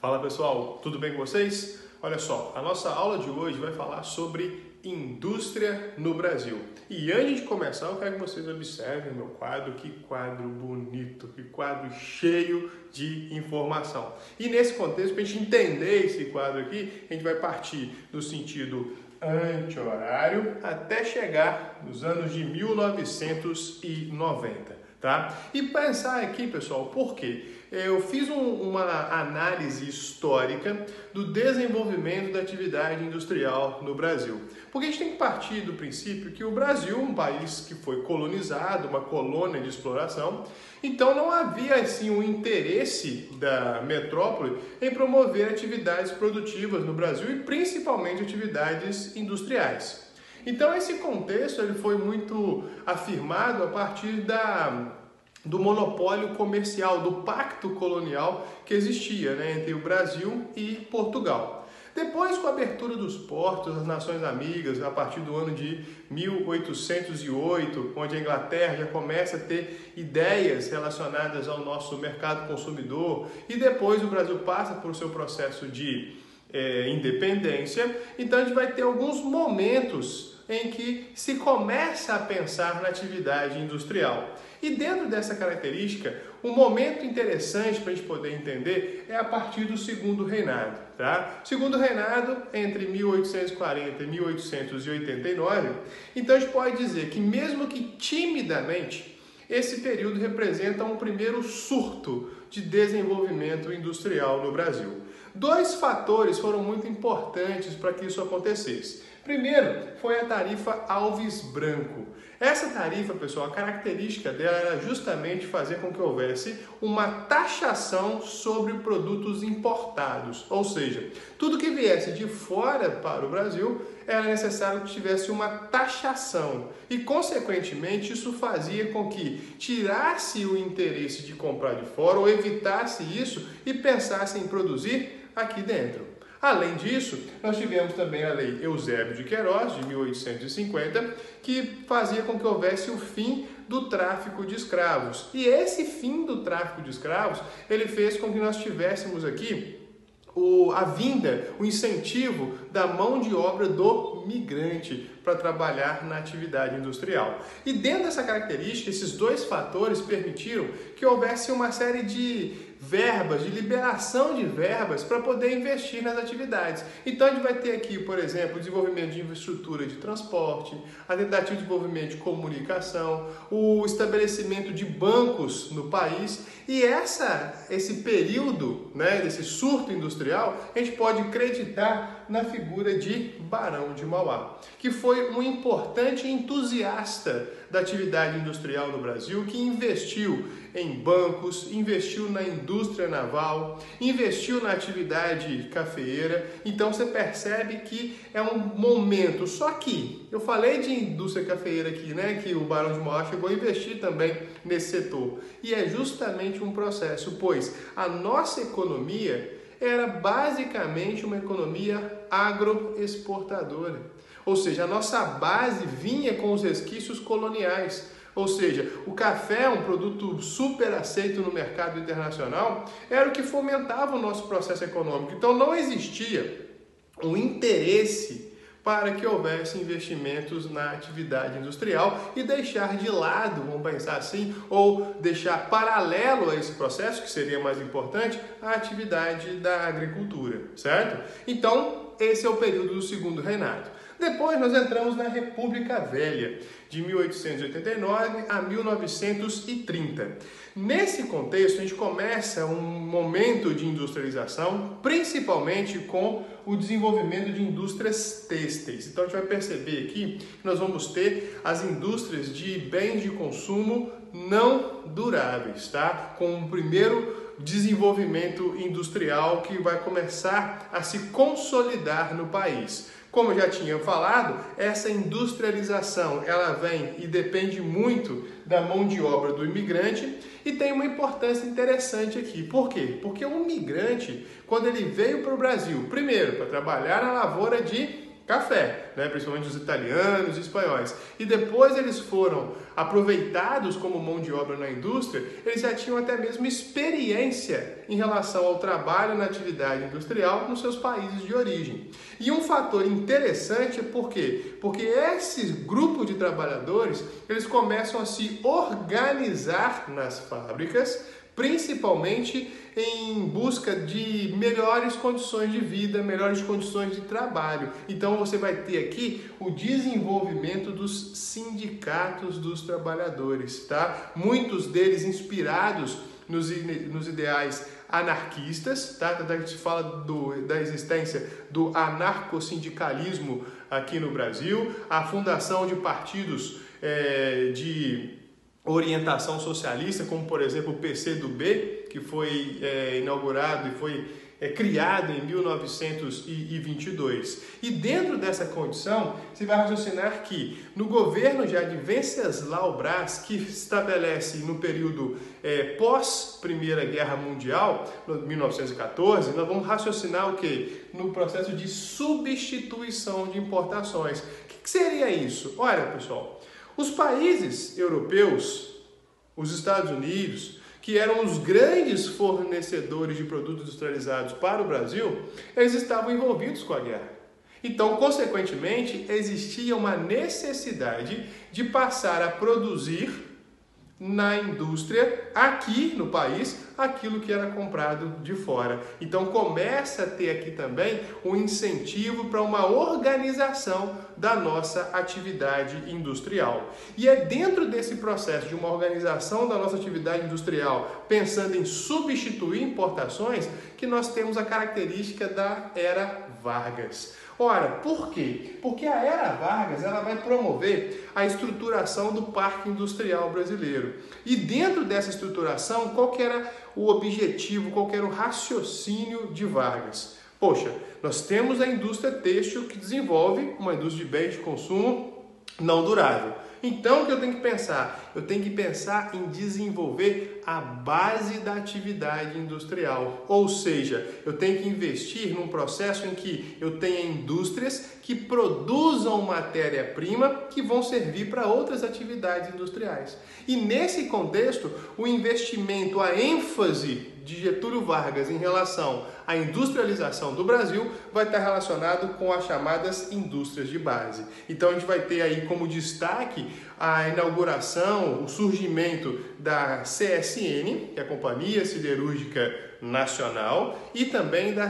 Fala pessoal, tudo bem com vocês? Olha só, a nossa aula de hoje vai falar sobre indústria no Brasil. E antes de começar, eu quero que vocês observem o meu quadro, que quadro bonito, que quadro cheio de informação. E nesse contexto, para a gente entender esse quadro aqui, a gente vai partir do sentido anti-horário até chegar nos anos de 1990, tá? E pensar aqui, pessoal, por quê? Eu fiz uma análise histórica do desenvolvimento da atividade industrial no Brasil. Porque a gente tem que partir do princípio que o Brasil, um país que foi colonizado, uma colônia de exploração, então não havia assim um interesse da metrópole em promover atividades produtivas no Brasil e principalmente atividades industriais. Então esse contexto ele foi muito afirmado a partir do monopólio comercial, do pacto colonial que existia, né, entre o Brasil e Portugal. Depois, com a abertura dos portos das Nações Amigas, a partir do ano de 1808, onde a Inglaterra já começa a ter ideias relacionadas ao nosso mercado consumidor, e depois o Brasil passa por seu processo de independência, então a gente vai ter alguns momentos em que se começa a pensar na atividade industrial. E dentro dessa característica, um momento interessante para a gente poder entender é a partir do Segundo Reinado. Tá? Segundo Reinado, entre 1840 e 1889, então a gente pode dizer que mesmo que timidamente, esse período representa um primeiro surto de desenvolvimento industrial no Brasil. Dois fatores foram muito importantes para que isso acontecesse. Primeiro, foi a tarifa Alves Branco. Essa tarifa, pessoal, a característica dela era justamente fazer com que houvesse uma taxação sobre produtos importados. Ou seja, tudo que viesse de fora para o Brasil era necessário que tivesse uma taxação. E, consequentemente, isso fazia com que tirasse o interesse de comprar de fora ou evitasse isso e pensasse em produzir aqui dentro. Além disso, nós tivemos também a Lei Eusébio de Queiroz, de 1850, que fazia com que houvesse o fim do tráfico de escravos. E esse fim do tráfico de escravos, ele fez com que nós tivéssemos aqui a vinda, o incentivo da mão de obra do migrante para trabalhar na atividade industrial. E dentro dessa característica, esses dois fatores permitiram que houvesse uma série de verbas, de liberação de verbas para poder investir nas atividades. Então a gente vai ter aqui, por exemplo, o desenvolvimento de infraestrutura de transporte, a tentativa de desenvolvimento de comunicação, o estabelecimento de bancos no país e esse período, né, desse surto industrial, a gente pode acreditar na figura de Barão de Mauá, que foi um importante entusiasta da atividade industrial no Brasil, que investiu em bancos, investiu na indústria naval, investiu na atividade cafeeira. Então você percebe que é um momento. Só que eu falei de indústria cafeeira aqui, né? Que o Barão de Mauá chegou a investir também nesse setor. E é justamente um processo, pois a nossa economia era basicamente uma economia agroexportadora. Ou seja, a nossa base vinha com os resquícios coloniais. Ou seja, o café, um produto super aceito no mercado internacional, era o que fomentava o nosso processo econômico. Então não existia um interesse para que houvesse investimentos na atividade industrial e deixar de lado, vamos pensar assim, ou deixar paralelo a esse processo, que seria mais importante, a atividade da agricultura, certo? Então, esse é o período do Segundo Reinado. Depois nós entramos na República Velha, de 1889 a 1930. Nesse contexto, a gente começa um momento de industrialização, principalmente com o desenvolvimento de indústrias têxteis. Então a gente vai perceber aqui que nós vamos ter as indústrias de bens de consumo não duráveis, tá? Com o primeiro desenvolvimento industrial que vai começar a se consolidar no país. Como eu já tinha falado, essa industrialização ela vem e depende muito da mão de obra do imigrante e tem uma importância interessante aqui. Por quê? Porque o migrante, quando ele veio para o Brasil, primeiro, para trabalhar na lavoura de café, né? Principalmente os italianos e espanhóis. E depois eles foram aproveitados como mão de obra na indústria, eles já tinham até mesmo experiência em relação ao trabalho na atividade industrial nos seus países de origem. E um fator interessante é por quê? Porque esse grupo de trabalhadores, eles começam a se organizar nas fábricas, principalmente em busca de melhores condições de vida, melhores condições de trabalho. Então você vai ter aqui o desenvolvimento dos sindicatos dos trabalhadores, tá? Muitos deles inspirados nos ideais anarquistas, tá? A gente fala da existência do anarcossindicalismo aqui no Brasil, a fundação de partidos de orientação socialista, como por exemplo o PCdoB, que foi inaugurado e foi criado em 1922. E dentro dessa condição, você vai raciocinar que no governo já de Venceslau Braz, que estabelece no período pós-Primeira Guerra Mundial, 1914, nós vamos raciocinar o quê? No processo de substituição de importações. O que seria isso? Olha, pessoal, os países europeus, os Estados Unidos, que eram os grandes fornecedores de produtos industrializados para o Brasil, eles estavam envolvidos com a guerra. Então, consequentemente, existia uma necessidade de passar a produzir na indústria, aqui no país, aquilo que era comprado de fora. Então começa a ter aqui também um incentivo para uma organização da nossa atividade industrial. E é dentro desse processo de uma organização da nossa atividade industrial, pensando em substituir importações, que nós temos a característica da Era Vargas. Ora, por quê? Porque a Era Vargas ela vai promover a estruturação do parque industrial brasileiro. E dentro dessa estruturação, qual que era o objetivo, qual que era o raciocínio de Vargas? Poxa, nós temos a indústria têxtil que desenvolve uma indústria de bens de consumo não durável. Então, o que eu tenho que pensar? Eu tenho que pensar em desenvolver a base da atividade industrial. Ou seja, eu tenho que investir num processo em que eu tenha indústrias que produzam matéria-prima que vão servir para outras atividades industriais. E nesse contexto, o investimento, a ênfase de Getúlio Vargas em relação à industrialização do Brasil vai estar relacionado com as chamadas indústrias de base. Então a gente vai ter aí como destaque a inauguração, o surgimento da CSN, que é a Companhia Siderúrgica Nacional, e também da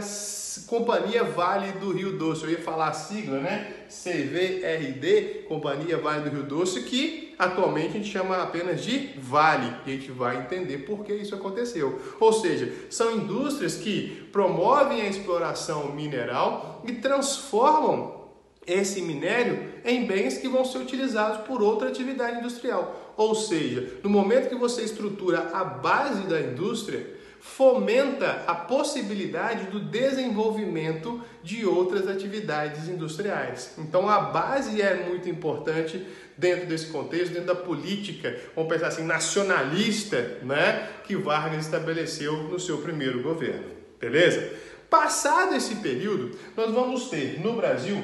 Companhia Vale do Rio Doce. Eu ia falar a sigla, né? CVRD, Companhia Vale do Rio Doce, que atualmente a gente chama apenas de Vale. E a gente vai entender por que isso aconteceu. Ou seja, são indústrias que promovem a exploração mineral e transformam esse minério em bens que vão ser utilizados por outra atividade industrial. Ou seja, no momento que você estrutura a base da indústria, fomenta a possibilidade do desenvolvimento de outras atividades industriais. Então a base é muito importante dentro desse contexto, dentro da política, vamos pensar assim, nacionalista, né, que Vargas estabeleceu no seu primeiro governo. Beleza? Passado esse período, nós vamos ter no Brasil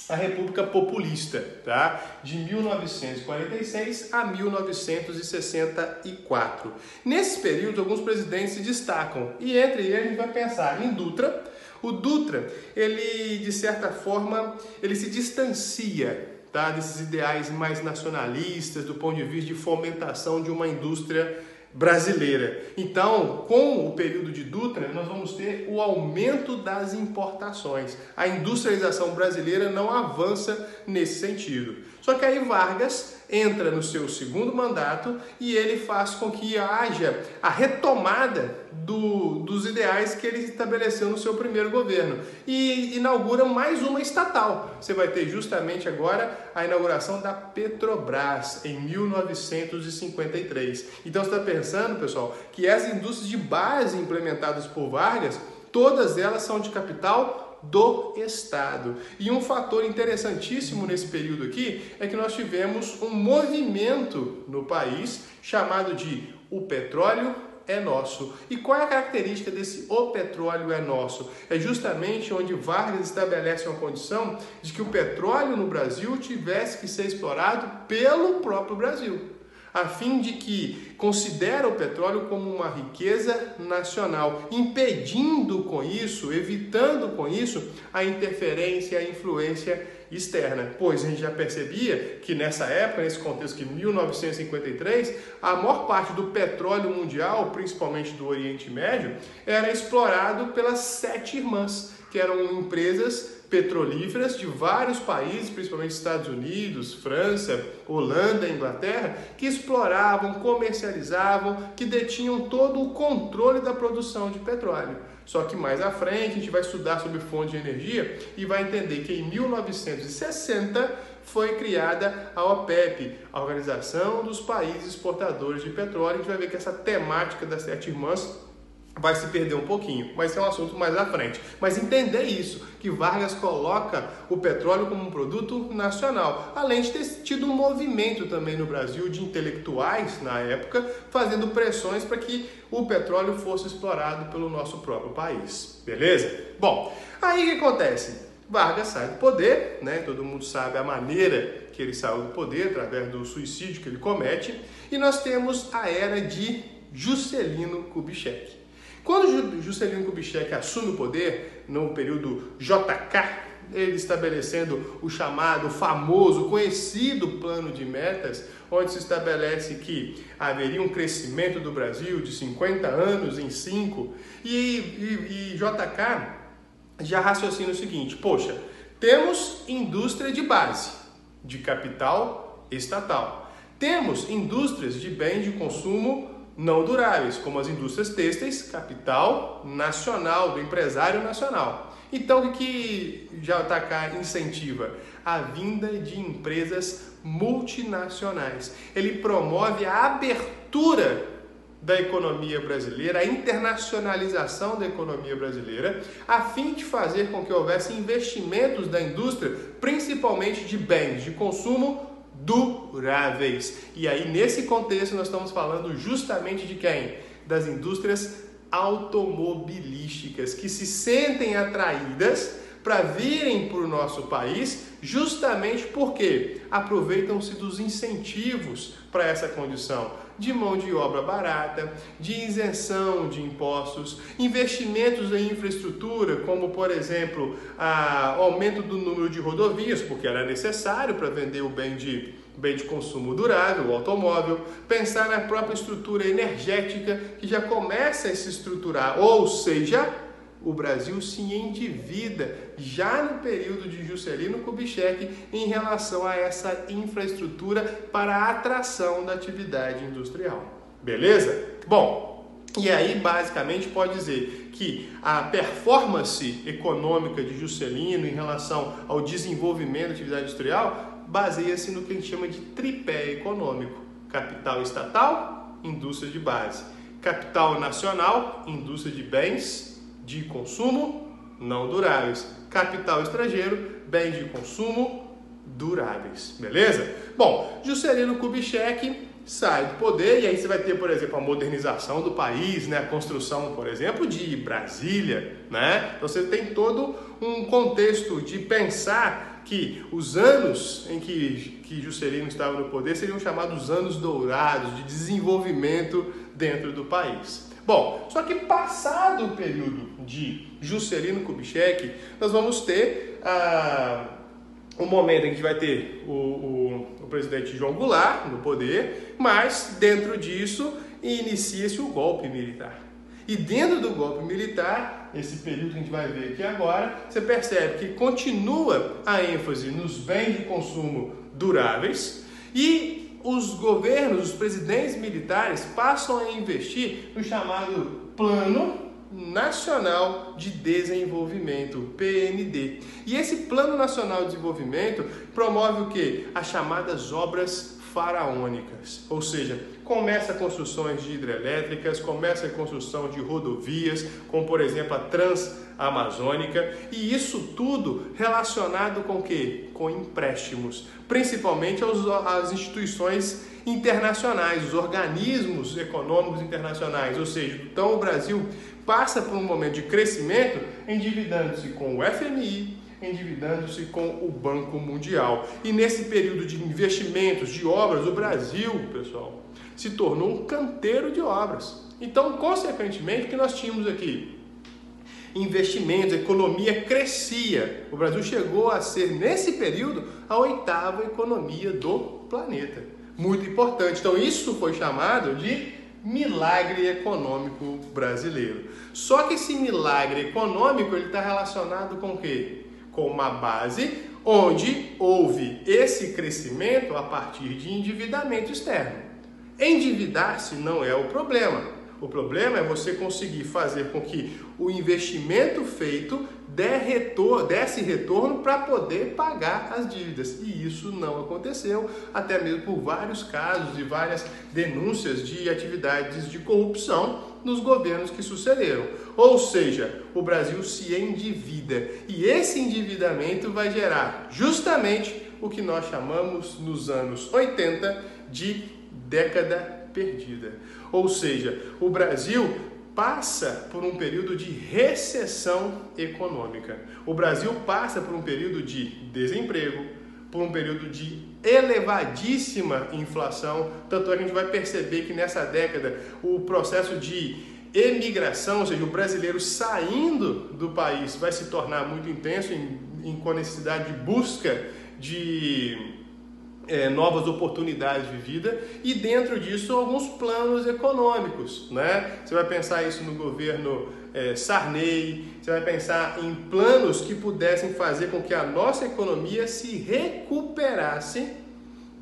a República Populista, tá? De 1946 a 1964. Nesse período, alguns presidentes se destacam e entre eles a gente vai pensar em Dutra. O Dutra, ele de certa forma, ele se distancia, tá, desses ideais mais nacionalistas do ponto de vista de fomentação de uma indústria brasileira. Então, com o período de Dutra, nós vamos ter o aumento das importações. A industrialização brasileira não avança nesse sentido. Só que aí Vargas entra no seu segundo mandato e ele faz com que haja a retomada dos ideais que ele estabeleceu no seu primeiro governo e inaugura mais uma estatal. Você vai ter justamente agora a inauguração da Petrobras em 1953. Então você está pensando, pessoal, que as indústrias de base implementadas por Vargas, todas elas são de capital do Estado. E um fator interessantíssimo nesse período aqui é que nós tivemos um movimento no país chamado de o petróleo é nosso. E qual é a característica desse o petróleo é nosso? É justamente onde Vargas estabelece uma condição de que o petróleo no Brasil tivesse que ser explorado pelo próprio Brasil, a fim de que considera o petróleo como uma riqueza nacional, impedindo com isso, evitando com isso a interferência, a influência externa. Pois a gente já percebia que nessa época, nesse contexto que 1953, a maior parte do petróleo mundial, principalmente do Oriente Médio, era explorado pelas Sete Irmãs, que eram empresas petrolíferas de vários países, principalmente Estados Unidos, França, Holanda, Inglaterra, que exploravam, comercializavam, que detinham todo o controle da produção de petróleo. Só que mais à frente a gente vai estudar sobre fontes de energia e vai entender que em 1960 foi criada a OPEP, a Organização dos Países Exportadores de Petróleo. A gente vai ver que essa temática das Sete Irmãs vai se perder um pouquinho, mas é um assunto mais à frente. Mas entender isso, que Vargas coloca o petróleo como um produto nacional, além de ter tido um movimento também no Brasil de intelectuais, na época, fazendo pressões para que o petróleo fosse explorado pelo nosso próprio país. Beleza? Bom, aí o que acontece? Vargas sai do poder, né? Todo mundo sabe a maneira que ele saiu do poder, através do suicídio que ele comete, e nós temos a era de Juscelino Kubitschek. Quando Juscelino Kubitschek assume o poder, no período JK, ele estabelecendo o chamado, famoso, conhecido plano de metas, onde se estabelece que haveria um crescimento do Brasil de 50 anos em 5, e JK já raciocina o seguinte: poxa, temos indústria de base, de capital estatal, temos indústrias de bens de consumo não duráveis, como as indústrias têxteis, capital nacional, do empresário nacional. Então, o que JK incentiva? A vinda de empresas multinacionais. Ele promove a abertura da economia brasileira, a internacionalização da economia brasileira, a fim de fazer com que houvesse investimentos da indústria, principalmente de bens de consumo duráveis. E aí, nesse contexto, nós estamos falando justamente de quem? Das indústrias automobilísticas, que se sentem atraídas para virem para o nosso país, justamente porque aproveitam-se dos incentivos para essa condição de mão de obra barata, de isenção de impostos, investimentos em infraestrutura, como, por exemplo, aumento do número de rodovias, porque era necessário para vender o bem de consumo durável, o automóvel, pensar na própria estrutura energética, que já começa a se estruturar, ou seja, o Brasil se endivida já no período de Juscelino Kubitschek em relação a essa infraestrutura para a atração da atividade industrial. Beleza? Bom, e aí basicamente pode dizer que a performance econômica de Juscelino em relação ao desenvolvimento da atividade industrial baseia-se no que a gente chama de tripé econômico: capital estatal, indústria de base; capital nacional, indústria de bens de consumo não duráveis; capital estrangeiro, bens de consumo duráveis. Beleza? Bom, Juscelino Kubitschek sai do poder e aí você vai ter, por exemplo, a modernização do país, né? A construção, por exemplo, de Brasília, né? Então você tem todo um contexto de pensar que os anos em que Juscelino estava no poder seriam chamados anos dourados de desenvolvimento dentro do país. Bom, só que passado o período de Juscelino Kubitschek, nós vamos ter um momento em que a gente vai ter o presidente João Goulart no poder, mas dentro disso inicia-se o golpe militar. E dentro do golpe militar, esse período que a gente vai ver aqui agora, você percebe que continua a ênfase nos bens de consumo duráveis e os governos, os presidentes militares passam a investir no chamado Plano Nacional de Desenvolvimento, PND. E esse Plano Nacional de Desenvolvimento promove o quê? As chamadas obras faraônicas, ou seja, começa construções de hidrelétricas, começa a construção de rodovias, como por exemplo a Transamazônica, e isso tudo relacionado com o quê? Com empréstimos, principalmente às instituições internacionais, os organismos econômicos internacionais, ou seja, então o Brasil passa por um momento de crescimento endividando-se com o FMI, endividando-se com o Banco Mundial. E nesse período de investimentos, de obras, o Brasil, pessoal, se tornou um canteiro de obras. Então, consequentemente, o que nós tínhamos aqui? Investimentos, a economia crescia. O Brasil chegou a ser, nesse período, a 8ª economia do planeta. Muito importante. Então, isso foi chamado de milagre econômico brasileiro. Só que esse milagre econômico está relacionado com o quê? Com uma base onde houve esse crescimento a partir de endividamento externo. Endividar-se não é o problema. O problema é você conseguir fazer com que o investimento feito desse retorno para poder pagar as dívidas. E isso não aconteceu, até mesmo por vários casos e várias denúncias de atividades de corrupção nos governos que sucederam. Ou seja, o Brasil se endivida. E esse endividamento vai gerar justamente o que nós chamamos nos anos 80 de década perdida. Ou seja, o Brasil passa por um período de recessão econômica. O Brasil passa por um período de desemprego, por um período de elevadíssima inflação. Tanto é que a gente vai perceber que nessa década o processo de emigração, ou seja, o brasileiro saindo do país vai se tornar muito intenso com a necessidade de busca de novas oportunidades de vida, e dentro disso alguns planos econômicos, né? Você vai pensar isso no governo Sarney, você vai pensar em planos que pudessem fazer com que a nossa economia se recuperasse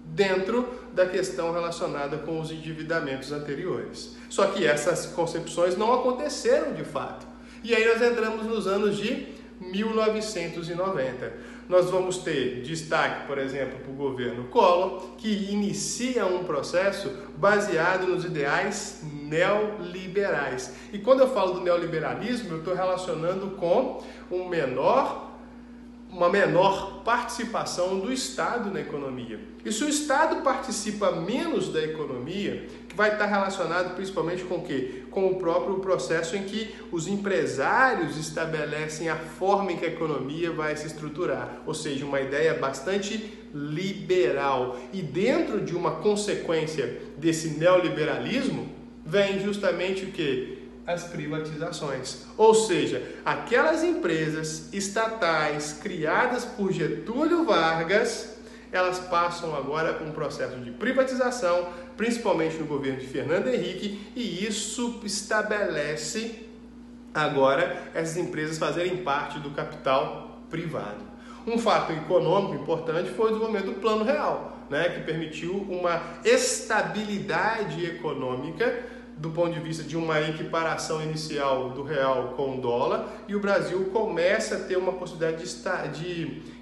dentro da questão relacionada com os endividamentos anteriores. Só que essas concepções não aconteceram de fato. E aí nós entramos nos anos de 1990. Nós vamos ter destaque, por exemplo, para o governo Collor, que inicia um processo baseado nos ideais neoliberais. E quando eu falo do neoliberalismo, eu estou relacionando com uma menor participação do Estado na economia. E se o Estado participa menos da economia, que vai estar relacionado principalmente com o quê? Com o próprio processo em que os empresários estabelecem a forma em que a economia vai se estruturar. Ou seja, uma ideia bastante liberal. E dentro de uma consequência desse neoliberalismo, vem justamente o quê? As privatizações, ou seja, aquelas empresas estatais criadas por Getúlio Vargas, elas passam agora por um processo de privatização, principalmente no governo de Fernando Henrique, e isso estabelece agora essas empresas fazerem parte do capital privado. Um fato econômico importante foi o desenvolvimento do Plano Real, né, que permitiu uma estabilidade econômica do ponto de vista de uma equiparação inicial do real com o dólar, e o Brasil começa a ter uma possibilidade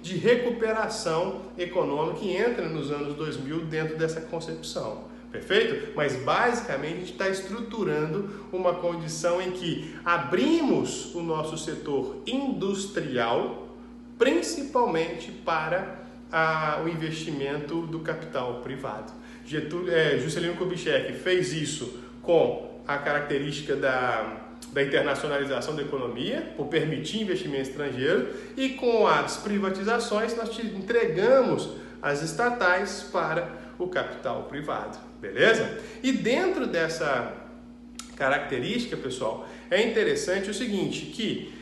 de recuperação econômica e entra nos anos 2000 dentro dessa concepção. Perfeito? Mas basicamente a gente está estruturando uma condição em que abrimos o nosso setor industrial principalmente para o investimento do capital privado. Juscelino Kubitschek fez isso com a característica da internacionalização da economia, por permitir investimento estrangeiro, e com as privatizações nós entregamos as estatais para o capital privado, beleza? E dentro dessa característica, pessoal, é interessante o seguinte, que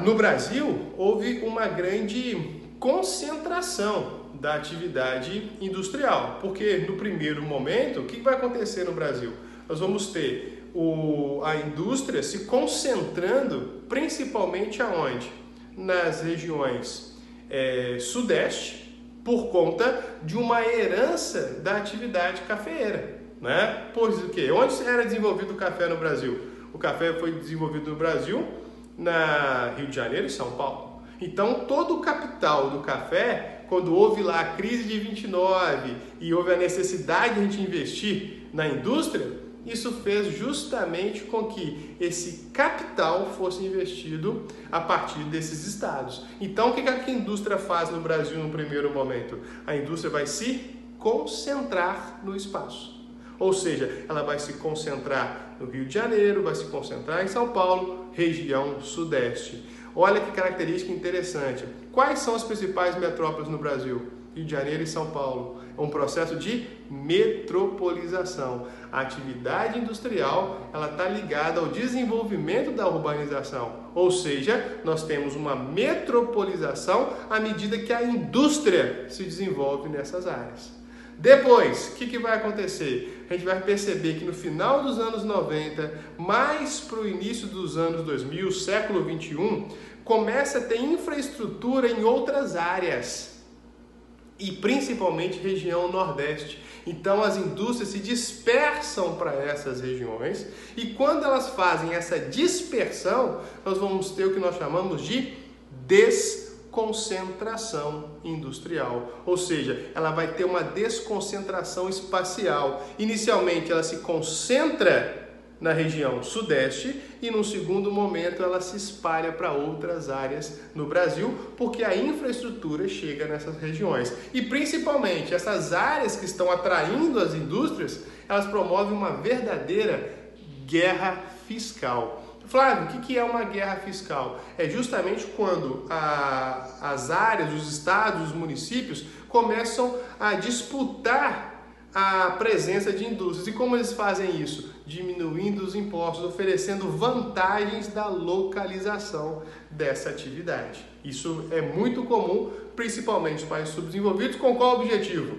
no Brasil houve uma grande concentração da atividade industrial, porque no primeiro momento, o que vai acontecer no Brasil? Nós vamos ter a indústria se concentrando principalmente aonde? Nas regiões sudeste, por conta de uma herança da atividade cafeeira, né? Pois o quê? Onde era desenvolvido o café no Brasil? O café foi desenvolvido no Brasil, na Rio de Janeiro e São Paulo. Então, todo o capital do café, quando houve lá a crise de 29 e houve a necessidade de a gente investir na indústria, isso fez justamente com que esse capital fosse investido a partir desses estados. Então, o que a indústria faz no Brasil no primeiro momento? A indústria vai se concentrar no espaço. Ou seja, ela vai se concentrar no Rio de Janeiro, vai se concentrar em São Paulo, região sudeste. Olha que característica interessante. Quais são as principais metrópoles no Brasil? Rio de Janeiro e São Paulo. É um processo de metropolização. A atividade industrial está ligada ao desenvolvimento da urbanização. Ou seja, nós temos uma metropolização à medida que a indústria se desenvolve nessas áreas. Depois, o que vai acontecer? A gente vai perceber que no final dos anos 90, mais para o início dos anos 2000, século 21, começa a ter infraestrutura em outras áreas. E principalmente região Nordeste. Então as indústrias se dispersam para essas regiões e quando elas fazem essa dispersão, nós vamos ter o que nós chamamos de desconcentração industrial. Ou seja, ela vai ter uma desconcentração espacial. Inicialmente ela se concentra na região sudeste e num segundo momento ela se espalha para outras áreas no Brasil, porque a infraestrutura chega nessas regiões. E principalmente essas áreas que estão atraindo as indústrias, elas promovem uma verdadeira guerra fiscal. Flávio, o que é uma guerra fiscal? É justamente quando as áreas, os estados, os municípios começam a disputar a presença de indústrias. E como eles fazem isso? Diminuindo os impostos, oferecendo vantagens da localização dessa atividade. Isso é muito comum, principalmente nos países subdesenvolvidos, com qual objetivo?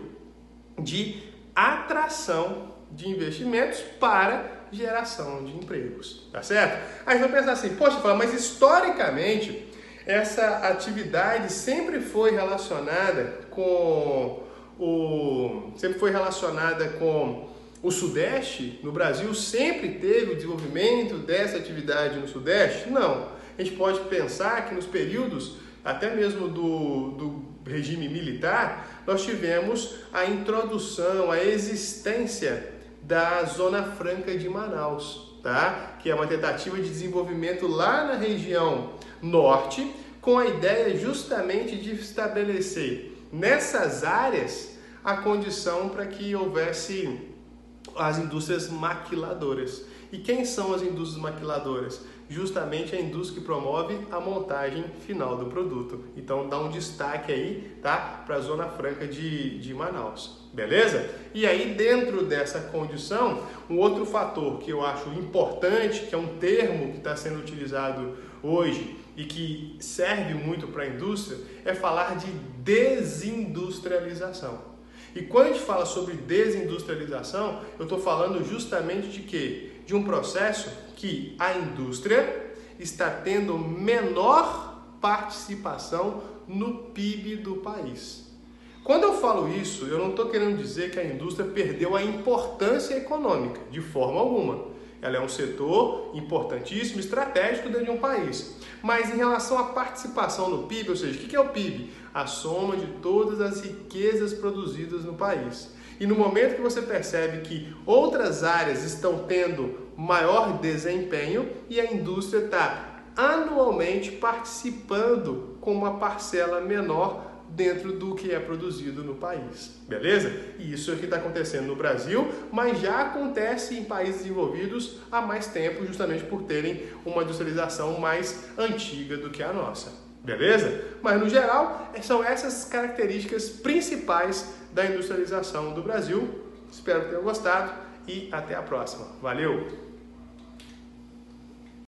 De atração de investimentos para geração de empregos, tá certo? Aí você vai pensar assim, poxa, mas historicamente essa atividade sempre foi relacionada com o Sudeste. No Brasil sempre teve o desenvolvimento dessa atividade no Sudeste? Não. A gente pode pensar que nos períodos, até mesmo do regime militar, nós tivemos a introdução, a existência da Zona Franca de Manaus, tá? Que é uma tentativa de desenvolvimento lá na região norte, com a ideia justamente de estabelecer nessas áreas a condição para que houvesse as indústrias maquiladoras. E quem são as indústrias maquiladoras? Justamente a indústria que promove a montagem final do produto. Então dá um destaque aí, tá? Para a Zona Franca de Manaus. Beleza? E aí dentro dessa condição, um outro fator que eu acho importante, que é um termo que está sendo utilizado hoje e que serve muito para a indústria, é falar de desindustrialização. E quando a gente fala sobre desindustrialização, eu estou falando justamente de quê? De um processo que a indústria está tendo menor participação no PIB do país. Quando eu falo isso, eu não estou querendo dizer que a indústria perdeu a importância econômica, de forma alguma. Ela é um setor importantíssimo, estratégico dentro de um país. Mas em relação à participação no PIB, ou seja, o que é o PIB? A soma de todas as riquezas produzidas no país. E no momento que você percebe que outras áreas estão tendo maior desempenho e a indústria está anualmente participando com uma parcela menor dentro do que é produzido no país, beleza? E isso é o que está acontecendo no Brasil, mas já acontece em países desenvolvidos há mais tempo, justamente por terem uma industrialização mais antiga do que a nossa, beleza? Mas no geral, são essas características principais da industrialização do Brasil. Espero que tenham gostado e até a próxima. Valeu!